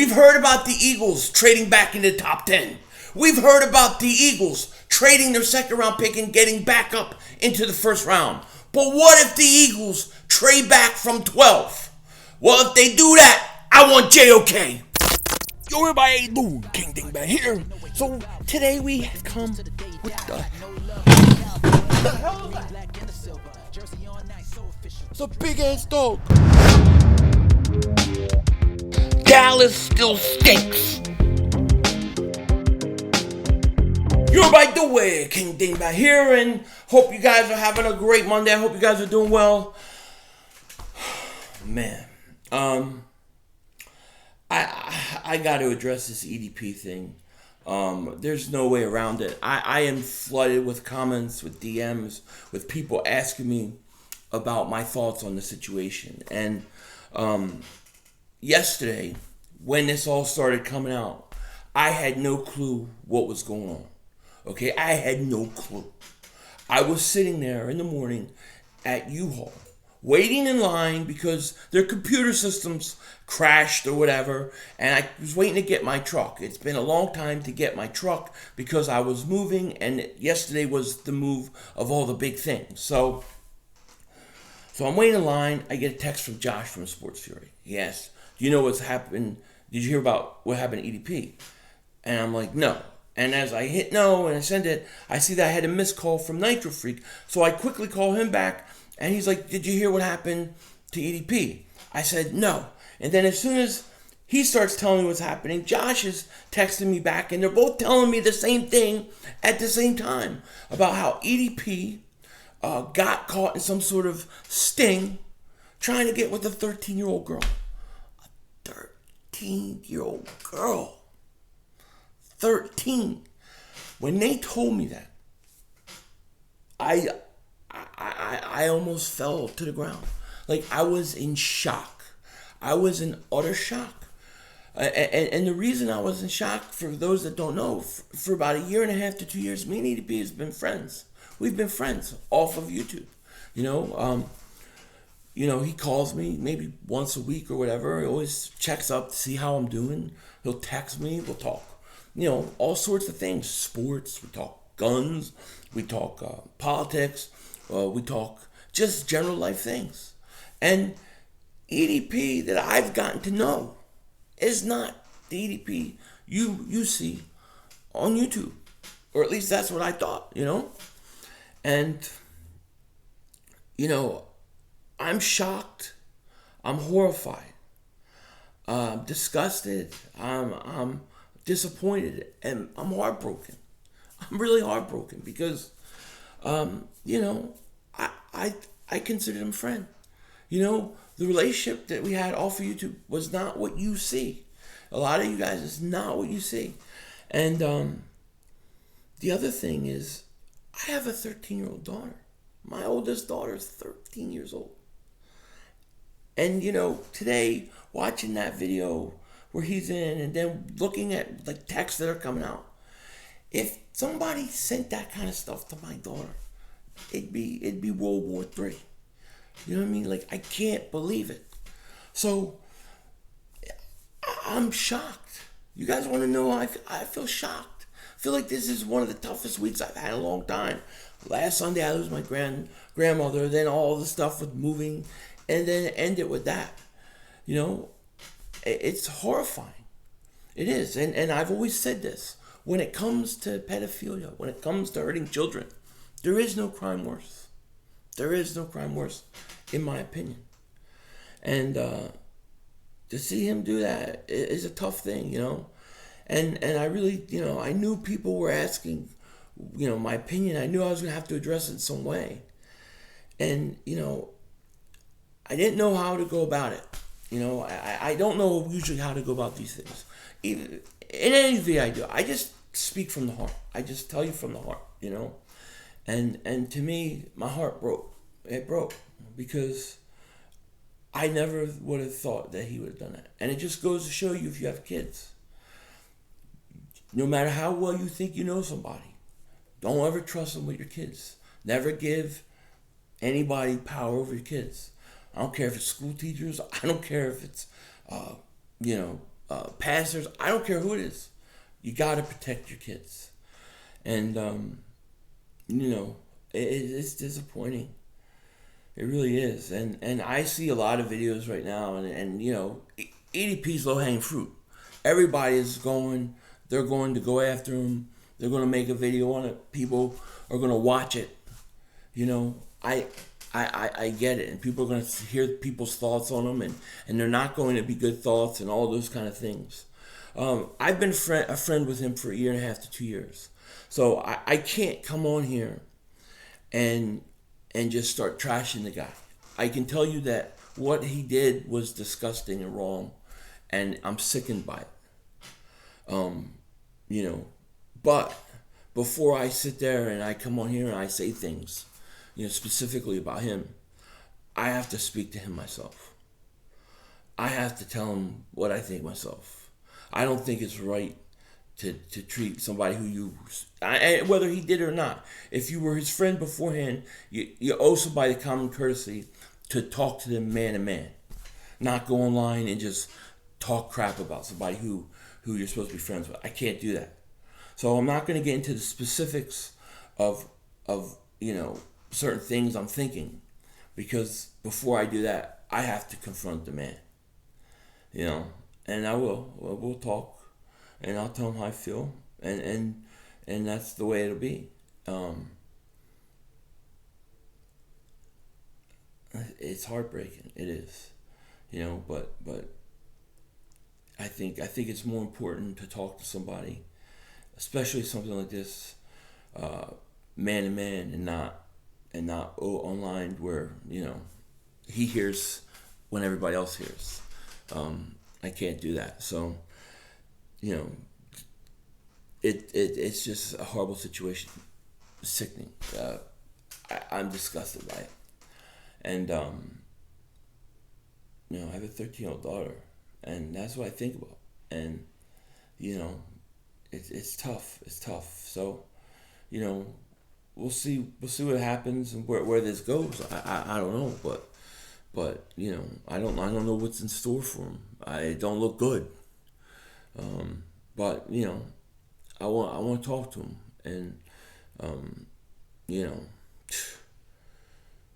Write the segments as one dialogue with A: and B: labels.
A: We've heard about the Eagles trading back into the top 10. We've heard about the Eagles trading their second round pick and getting back up into the first round. But what if the Eagles trade back from 12? Well, if they do that, I want JOK. Yo, everybody, how you doing? King Dingbat here. So today we have come with the hell is that? It's a big ass dog. Dallas still stinks. Yo, everybody, the way King Dingbat here, and hope you guys are having a great Monday. I hope you guys are doing well. Man, I got to address this EDP thing. There's no way around it. I am flooded with comments, with DMs, with people asking me about my thoughts on the situation. And yesterday, when this all started coming out, I had no clue what was going on. Okay, I had no clue. I was sitting there in the morning at U-Haul, waiting in line because their computer systems crashed or whatever, and I was waiting to get my truck. It's been a long time to get my truck because I was moving, and yesterday was the move of all the big things. So I'm waiting in line. I get a text from Josh from Sports Fury. He asked, "Do you know what's happened? Did you hear about what happened to EDP?" And I'm like, "No." And as I hit no and I send it, I see that I had a missed call from Nitro Freak. So I quickly call him back, and he's like, "Did you hear what happened to EDP?" I said, "No." And then as soon as he starts telling me what's happening, Josh is texting me back, and they're both telling me the same thing at the same time about how EDP got caught in some sort of sting trying to get with a 13-year-old girl. A 13-year-old girl. 13. When they told me that, I almost fell to the ground. Like, I was in shock. I was in utter shock. And the reason I was in shock, for those that don't know, for about 1.5 to 2 years, me and EDP has been friends. We've been friends off of YouTube. He calls me maybe once a week or whatever. He always checks up to see how I'm doing. He'll text me. We'll talk. All sorts of things. Sports. We talk guns. We talk politics. We talk just general life things. And EDP that I've gotten to know is not the EDP you see on YouTube. Or at least that's what I thought, And, I'm shocked. I'm horrified. I'm disgusted. I'm disappointed. And I'm heartbroken. I'm really heartbroken because, I considered him a friend. The relationship that we had off of YouTube was not what you see. A lot of you guys, is not what you see. And the other thing is, I have a 13-year-old daughter. My oldest daughter is 13 years old. And, today, watching that video where he's in and then looking at like texts that are coming out, if somebody sent that kind of stuff to my daughter, it'd be World War III. You know what I mean? Like, I can't believe it. So, I'm shocked. You guys want to know? I feel shocked. I feel like this is one of the toughest weeks I've had in a long time. Last Sunday, I lose my grandmother. Then all the stuff with moving. And then it ended with that. It's horrifying. It is. And I've always said this. When it comes to pedophilia, when it comes to hurting children, there is no crime worse. There is no crime worse, in my opinion. And to see him do that is a tough thing, And I really, I knew people were asking, my opinion. I knew I was going to have to address it in some way. And, I didn't know how to go about it. I don't know usually how to go about these things. Even in any video I do, I just speak from the heart. I just tell you from the heart, And to me, my heart broke. It broke because I never would have thought that he would have done that. And it just goes to show you, if you have kids, no matter how well you think you know somebody, don't ever trust them with your kids. Never give anybody power over your kids. I don't care if it's school teachers. I don't care if it's, pastors. I don't care who it is. You got to protect your kids. And, it's disappointing. It really is. And I see a lot of videos right now, and EDP's low-hanging fruit. Everybody is they're going to go after him. They're going to make a video on it. People are going to watch it. I get it. And people are going to hear people's thoughts on them, and they're not going to be good thoughts and all those kind of things. I've been a friend with him for 1.5 to 2 years. So I can't come on here and just start trashing the guy. I can tell you that what he did was disgusting and wrong, and I'm sickened by it. But before I sit there and I come on here and I say things, specifically about him, I have to speak to him myself. I have to tell him what I think myself. I don't think it's right to treat somebody who whether he did or not. If you were his friend beforehand, you owe somebody the common courtesy to talk to them man to man, not go online and just talk crap about somebody who you're supposed to be friends with. I can't do that. So I'm not going to get into the specifics of certain things I'm thinking, because before I do that, I have to confront the man. And I will. We'll talk. And I'll tell him how I feel, and that's the way it'll be. It's heartbreaking. It is, But I think it's more important to talk to somebody, especially something like this, man to man, and not online where he hears when everybody else hears. I can't do that. So. It's just a horrible situation, sickening. I'm disgusted by it, and I have a 13-year-old daughter, and that's what I think about. And it's tough. It's tough. So, we'll see what happens and where this goes. I don't know, but I don't know what's in store for him. I don't look good. But I want to talk to him, and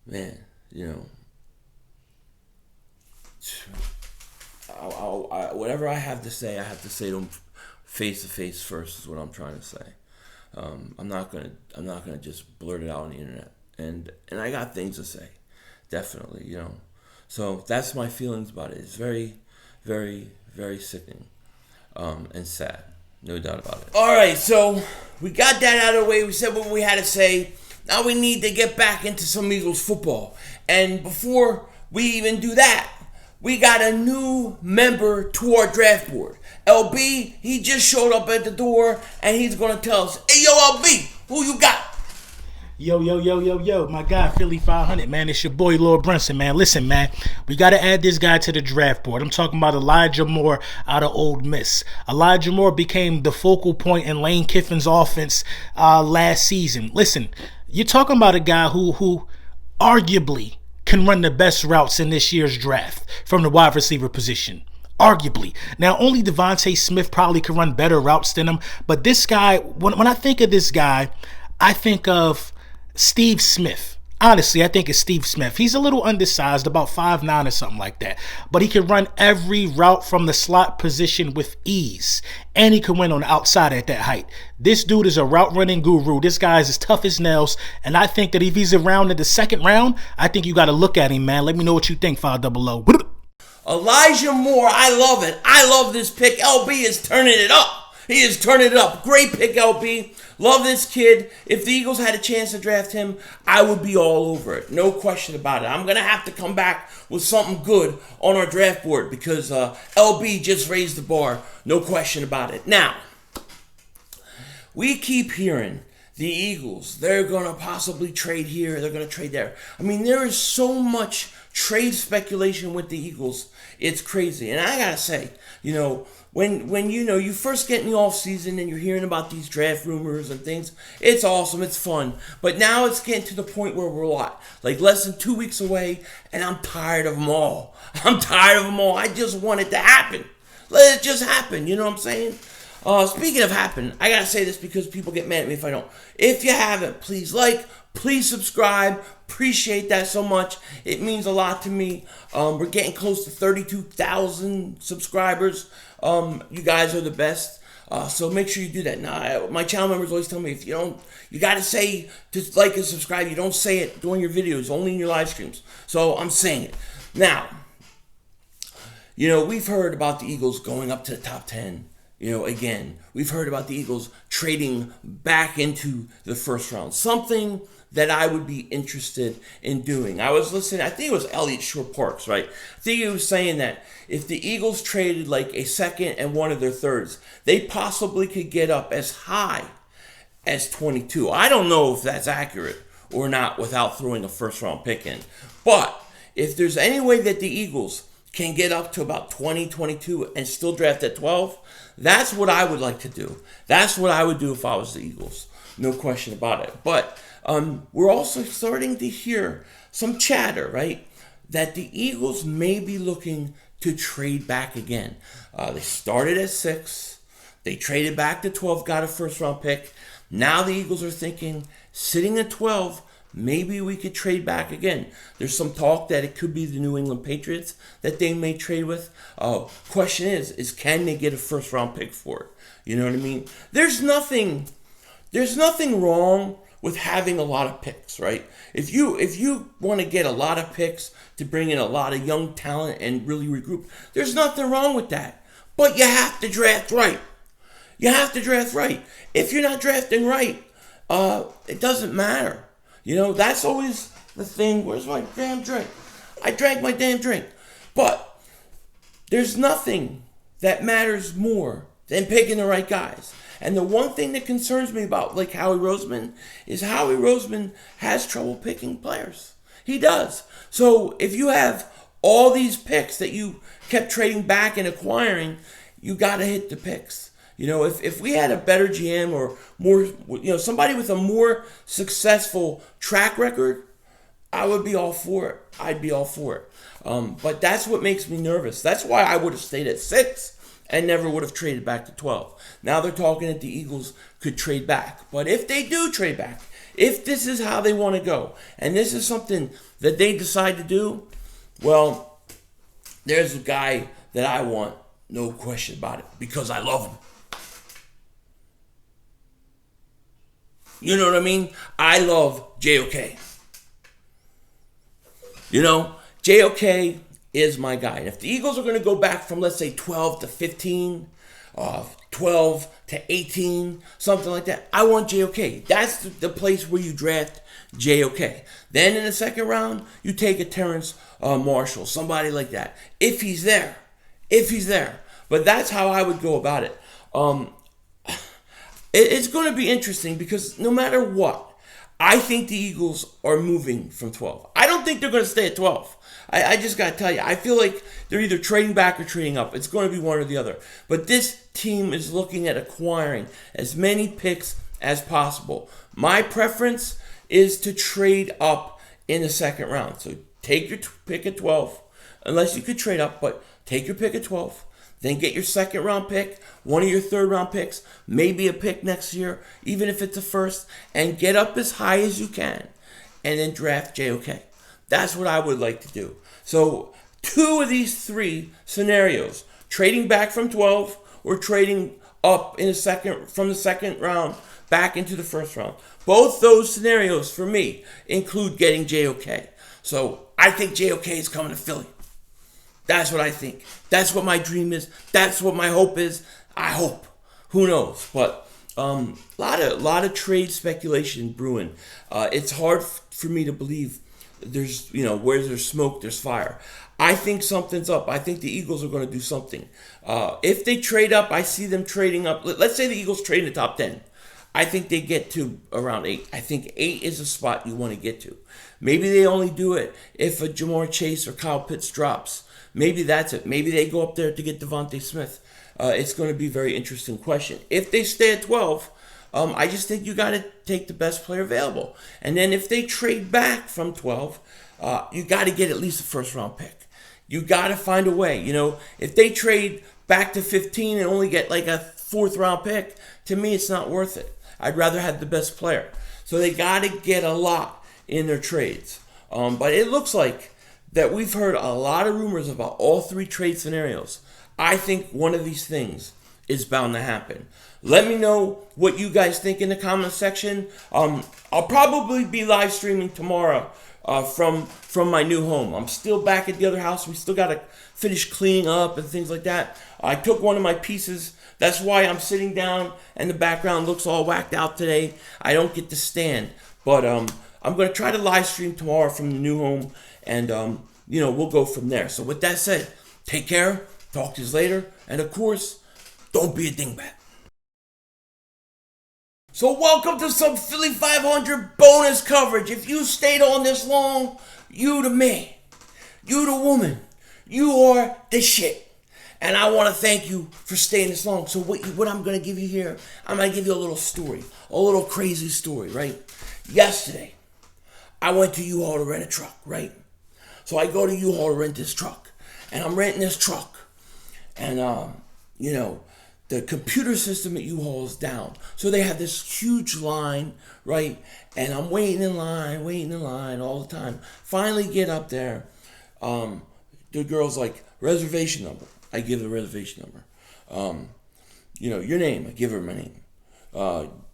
A: man, whatever I have to say to him face to face first. Is what I'm trying to say. I'm not gonna just blurt it out on the internet, and I got things to say, definitely, So that's my feelings about it. It's very, very, very sickening. And sad, no doubt about it. All right, so we got that out of the way. We said what we had to say. Now we need to get back into some Eagles football. And before we even do that, we got a new member to our draft board. LB, he just showed up at the door, and he's going to tell us, hey, yo, LB, who you got?
B: Yo, my guy, Philly 500, man. It's your boy, Lord Brunson, man. Listen, man, we got to add this guy to the draft board. I'm talking about Elijah Moore out of Ole Miss. Elijah Moore became the focal point in Lane Kiffin's offense last season. Listen, you're talking about a guy who arguably can run the best routes in this year's draft from the wide receiver position. Arguably. Now, only Devontae Smith probably can run better routes than him, but this guy, when I think of this guy, I think of Steve Smith. Honestly, I think it's Steve Smith. He's a little undersized, about 5'9" or something like that. But he can run every route from the slot position with ease. And he can win on the outside at that height. This dude is a route running guru. This guy is as tough as nails. And I think that if he's around in the second round, I think you got to look at him, man. Let me know what you think, 500.
A: Elijah Moore, I love it. I love this pick. LB is turning it up. He is turning it up. Great pick, LB. Love this kid. If the Eagles had a chance to draft him, I would be all over it. No question about it. I'm going to have to come back with something good on our draft board because LB just raised the bar. No question about it. Now, we keep hearing the Eagles, they're going to possibly trade here, they're going to trade there. I mean, there is so much trade speculation with the Eagles. It's crazy. And I got to say, when you first get in the offseason and you're hearing about these draft rumors and things, it's awesome, it's fun. But now it's getting to the point where we're less than 2 weeks away, and I'm tired of them all. I just want it to happen. Let it just happen. You know what I'm saying? Speaking of happen, I gotta say this because people get mad at me if I don't. If you haven't, please like, please subscribe. Appreciate that so much. It means a lot to me. We're getting close to 32,000 subscribers. You guys are the best. So make sure you do that. Now, my channel members always tell me if you don't, you gotta say to like and subscribe. You don't say it during your videos, only in your live streams. So I'm saying it now. You know, we've heard about the Eagles going up to the top 10. You know, again, we've heard about the Eagles trading back into the first round. Something that I would be interested in doing. I was listening, I think it was Elliot Shore Parks, right? I think he was saying that if the Eagles traded like a second and one of their thirds, they possibly could get up as high as 22. I don't know if that's accurate or not without throwing a first round pick in. But if there's any way that the Eagles can get up to about 20, 22 and still draft at 12, that's what I would like to do. That's what I would do if I was the Eagles. No question about it. But we're also starting to hear some chatter, right? That the Eagles may be looking to trade back again. They started at 6. They traded back to 12, got a first round pick. Now the Eagles are thinking, sitting at 12, maybe we could trade back again. There's some talk that it could be the New England Patriots that they may trade with. Question is can they get a first round pick for it? You know what I mean? There's nothing wrong with having a lot of picks, right? If you want to get a lot of picks to bring in a lot of young talent and really regroup, there's nothing wrong with that. But you have to draft right. You have to draft right. If you're not drafting right, it doesn't matter. You know, that's always the thing. Where's my damn drink? I drank my damn drink. But there's nothing that matters more than picking the right guys. And the one thing that concerns me about like Howie Roseman is Howie Roseman has trouble picking players. He does. So if you have all these picks that you kept trading back and acquiring, you got to hit the picks. You know, if we had a better GM or more, you know, somebody with a more successful track record, I would be all for it. I'd be all for it. But that's what makes me nervous. That's why I would have stayed at 6 and never would have traded back to 12. Now they're talking that the Eagles could trade back. But if they do trade back, if this is how they want to go, and this is something that they decide to do, well, there's a guy that I want, no question about it, because I love him. You know what I mean? I love JOK. You know, JOK is my guy. And if the Eagles are going to go back from, let's say, 12 to 15, 12 to 18, something like that, I want JOK. That's the place where you draft JOK. Then in the second round, you take a Terrence Marshall, somebody like that, if he's there. If he's there. But that's how I would go about it. It's going to be interesting because no matter what, I think the Eagles are moving from 12. I don't think they're going to stay at 12. I just got to tell you, I feel like they're either trading back or trading up. It's going to be one or the other. But this team is looking at acquiring as many picks as possible. My preference is to trade up in the second round. So take your pick at 12, unless you could trade up, but take your pick at 12. Then get your second round pick, one of your third round picks, maybe a pick next year, even if it's a first, and get up as high as you can, and then draft JOK. That's what I would like to do. So 2 of these 3 scenarios, trading back from 12 or trading up in from the second round back into the first round. Both those scenarios for me include getting JOK. So I think JOK is coming to Philly. That's what I think. That's what my dream is. That's what my hope is. I hope. Who knows? But lot of trade speculation brewing. It's hard for me to believe. There's, you know, where there's smoke, there's fire. I think something's up. I think the Eagles are going to do something. If they trade up, I see them trading up. Let's say the Eagles trade in the top 10. I think they get to around 8. I think 8 is a spot you want to get to. Maybe they only do it if a Jamar Chase or Kyle Pitts drops. Maybe that's it. Maybe they go up there to get Devontae Smith. It's going to be a very interesting question. If they stay at 12, I just think you got to take the best player available. And then if they trade back from 12, you got to get at least a first round pick. You got to find a way. You know, if they trade back to 15 and only get like a 4th round pick, to me it's not worth it. I'd rather have the best player. So they got to get a lot in their trades. But it looks like that we've heard a lot of rumors about all 3 trade scenarios. I think one of these things is bound to happen. Let me know what you guys think in the comment section. I'll probably be live streaming tomorrow from my new home. I'm still back at the other house. We still got to finish cleaning up and things like that. I took one of my pieces. That's why I'm sitting down and the background looks all whacked out today. I don't get to stand. But I'm going to try to live stream tomorrow from the new home. And, we'll go from there. So with that said, take care. Talk to you later. And of course, don't be a dingbat. So welcome to some Philly 500 bonus coverage. If you stayed on this long, you the man, you the woman, you are the shit. And I want to thank you for staying this long. So what I'm going to give you here, I'm going to give you a little story, a little crazy story, right? Yesterday, I went to U-Haul to rent a truck, right? So I go to U-Haul to rent this truck. And I'm renting this truck. And, the computer system at U-Haul is down. So they have this huge line, right? And I'm waiting in line all the time. Finally get up there. The girl's like, reservation number. I give the reservation number. Your name. I give her my name.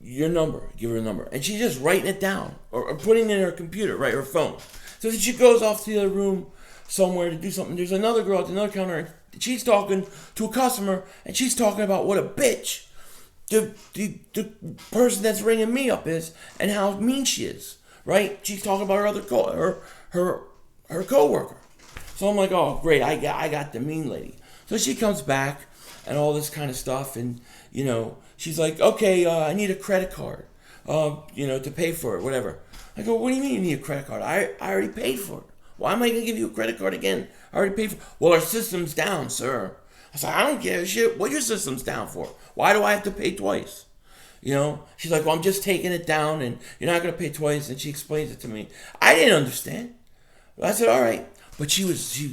A: Your number. I give her a number. And she's just writing it down or putting it in her computer, right? Her phone. So then she goes off to the other room somewhere to do something. There's another girl at another counter. She's talking to a customer, and she's talking about what a bitch the person that's ringing me up is, and how mean she is. Right? She's talking about her coworker. So I'm like, oh great, I got the mean lady. So she comes back and all this kind of stuff, and she's like, okay, I need a credit card, to pay for it, whatever. I go, what do you mean you need a credit card? I already paid for it. Why am I going to give you a credit card again? I already paid for it. Well, our system's down, sir. I said, I don't give a shit what your system's down for. Why do I have to pay twice? She's like, well, I'm just taking it down and you're not going to pay twice. And she explains it to me. I didn't understand. I said, all right. But she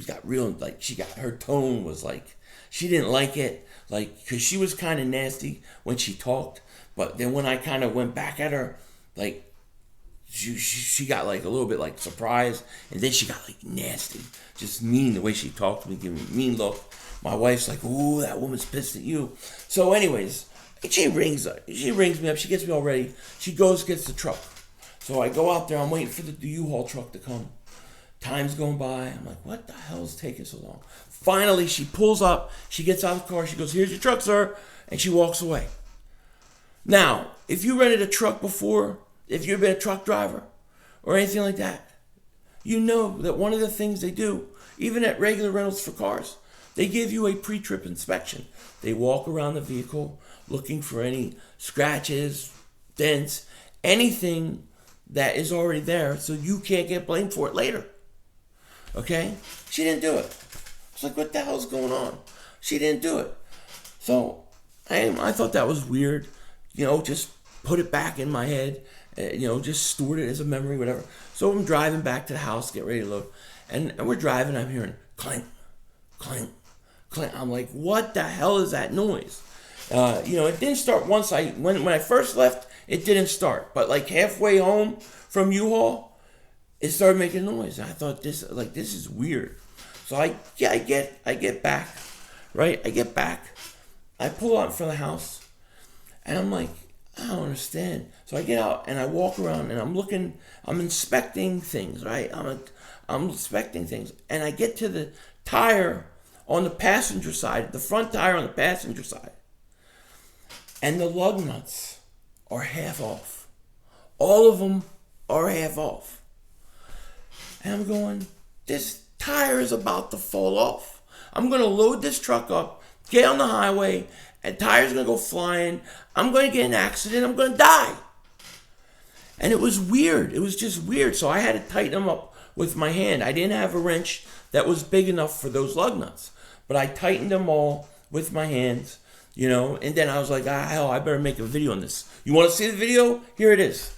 A: got real, like, her tone was like, she didn't like it. Like, because she was kind of nasty when she talked. But then when I kind of went back at her, like, she got like a little bit like surprised, and then she got like nasty, just mean the way she talked to me, giving me a mean look. My wife's like, ooh, that woman's pissed at you. So anyways, she rings me up, she gets me all ready, she goes, gets the truck. So I go out there, I'm waiting for the U-Haul truck to come. Time's going by, I'm like, what the hell is taking so long? Finally, she pulls up, she gets out of the car, she goes, here's your truck, sir, and she walks away. Now, if you rented a truck before, if you've been a truck driver or anything like that, you know that one of the things they do, even at regular rentals for cars, they give you a pre-trip inspection. They walk around the vehicle looking for any scratches, dents, anything that is already there so you can't get blamed for it later. Okay? She didn't do it. I was like, what the hell's going on? She didn't do it. So I thought that was weird. Just put it back in my head. Just stored it as a memory, whatever. So I'm driving back to the house, get ready to load. And we're driving, I'm hearing clank, clank, clank. I'm like, what the hell is that noise? It didn't start once when I first left, it didn't start. But like halfway home from U-Haul, it started making noise. And I thought this is weird. So I get back, right? I get back. I pull out in front of the house, and I'm like, I don't understand. So I get out and I walk around and I'm inspecting things, right? I'm inspecting things. And I get to the tire on the passenger side, the front tire on the passenger side. And the lug nuts are half off. All of them are half off. And I'm going, this tire is about to fall off. I'm going to load this truck up, get on the highway, and tires going to go flying. I'm going to get in an accident. I'm going to die. And it was weird. It was just weird. So I had to tighten them up with my hand. I didn't have a wrench that was big enough for those lug nuts. But I tightened them all with my hands, And then I was like, hell, I better make a video on this. You want to see the video? Here it is.